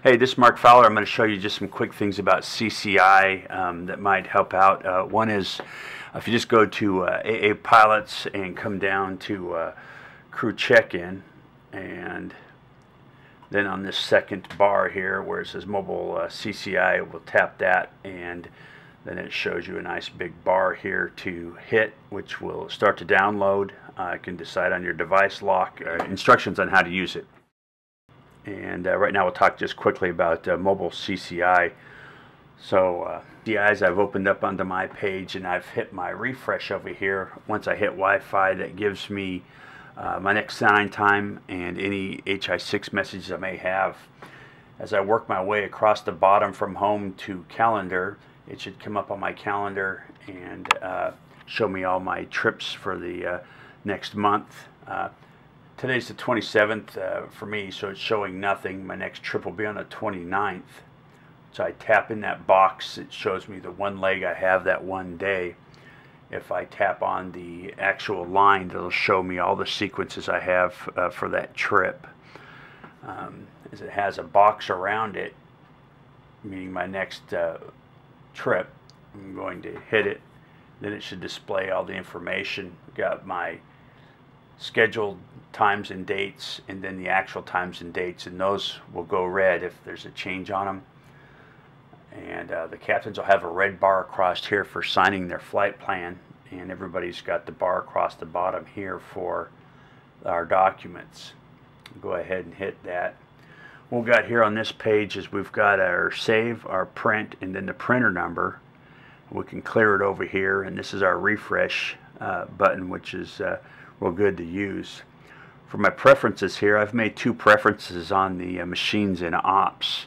Hey, this is Mark Fowler. I'm going to show you just some quick things about CCI that might help out. One is if you just go to AA Pilots and come down to crew check-in, and then on this second bar here where it says Mobile CCI, we'll tap that, and then it shows you a nice big bar here to hit, which will start to download. You can decide on your device lock, instructions on how to use it. And right now we'll talk just quickly about Mobile CCI. So CCIs I've opened up onto my page, and I've hit my refresh over here. Once I hit Wi-Fi, that gives me my next sign time and any HI6 messages I may have. As I work my way across the bottom from home to calendar, it should come up on my calendar and show me all my trips for the next month. Today's the 27th for me, so it's showing nothing. My next trip will be on the 29th. So I tap in that box, it shows me the one leg I have that one day. If I tap on the actual line, it'll show me all the sequences I have for that trip. As it has a box around it, meaning my next trip, I'm going to hit it. Then it should display all the information. Got my scheduled times and dates, and then the actual times and dates, and those will go red if there's a change on them. And the captains will have a red bar across here for signing their flight plan, and everybody's got the bar across the bottom here for our documents. Go ahead and hit that. What we've got here on this page is we've got our save, our print, and then the printer number. We can clear it over here, and this is our refresh button, which is real good to use. For my preferences here, I've made two preferences on the machines in ops.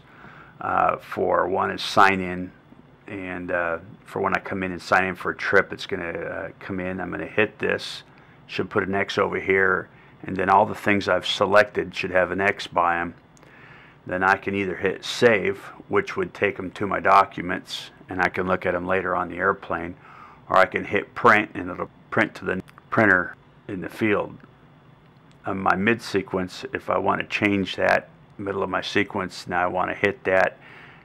For one is sign in, and for when I come in and sign in for a trip, it's going to come in. I'm going to hit this, should put an X over here, and then all the things I've selected should have an X by them. Then I can either hit save, which would take them to my documents, and I can look at them later on the airplane, or I can hit print, and it'll print to the printer in the field. On my mid sequence, if I want to change that middle of my sequence, now I want to hit that,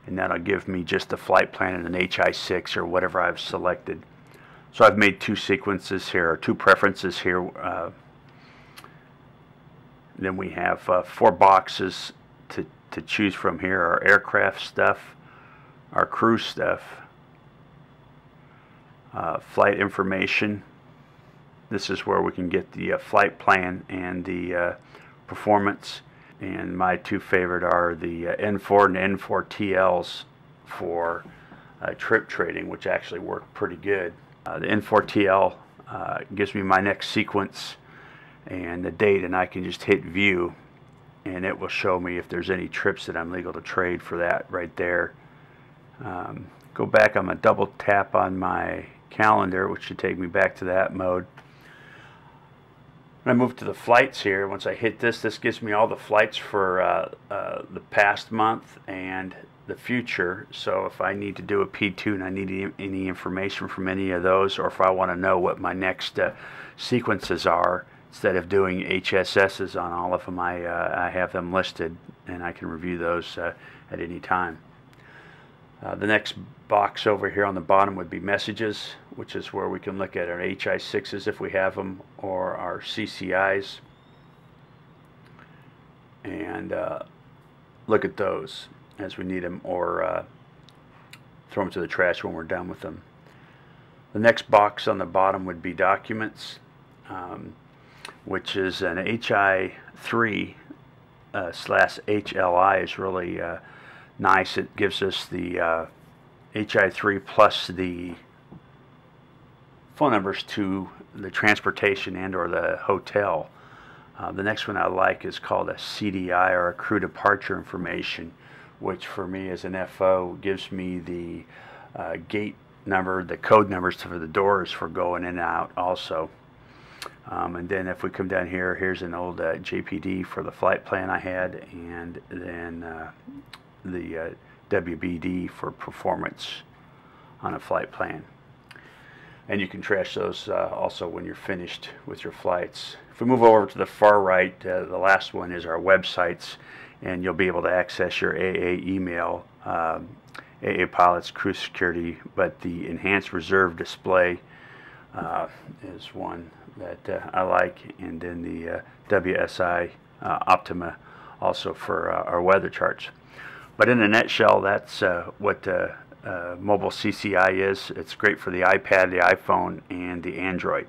and that'll give me just the flight plan and an HI6 or whatever I've selected. So I've made two sequences here, or two preferences here. Then we have four boxes to choose from here: our aircraft stuff, our crew stuff, flight information. This is where we can get the flight plan and the performance. And my two favorite are the N4 and N4TLs for trip trading, which actually work pretty good. The N4TL gives me my next sequence and the date, and I can just hit view, and it will show me if there's any trips that I'm legal to trade for that right there. Go back, I'm going to double tap on my calendar, which should take me back to that mode. When I move to the flights here, once I hit this, this gives me all the flights for the past month and the future. So if I need to do a P2 and I need any information from any of those, or if I want to know what my next sequences are, instead of doing HSSs on all of them, I have them listed, and I can review those at any time. The next box over here on the bottom would be messages, which is where we can look at our HI6s if we have them, or our CCIs, and look at those as we need them, or throw them to the trash when we're done with them. The next box on the bottom would be documents, which is an HI3 / HLI is really nice. It gives us the HI3 plus the phone numbers to the transportation and or the hotel. The next one I like is called a CDI, or a crew departure information, which for me as an FO gives me the gate number, the code numbers for the doors for going in and out also. And then if we come down here, here's an old JPD for the flight plan I had, and then the WBD for performance on a flight plan. And you can trash those also when you're finished with your flights. If we move over to the far right, the last one is our websites, and you'll be able to access your AA email, AA Pilots Cruise Security. But the Enhanced Reserve Display is one that I like, and then the WSI Optima also for our weather charts. But in a nutshell, that's what Mobile CCI is. It's great for the iPad, the iPhone, and the Android.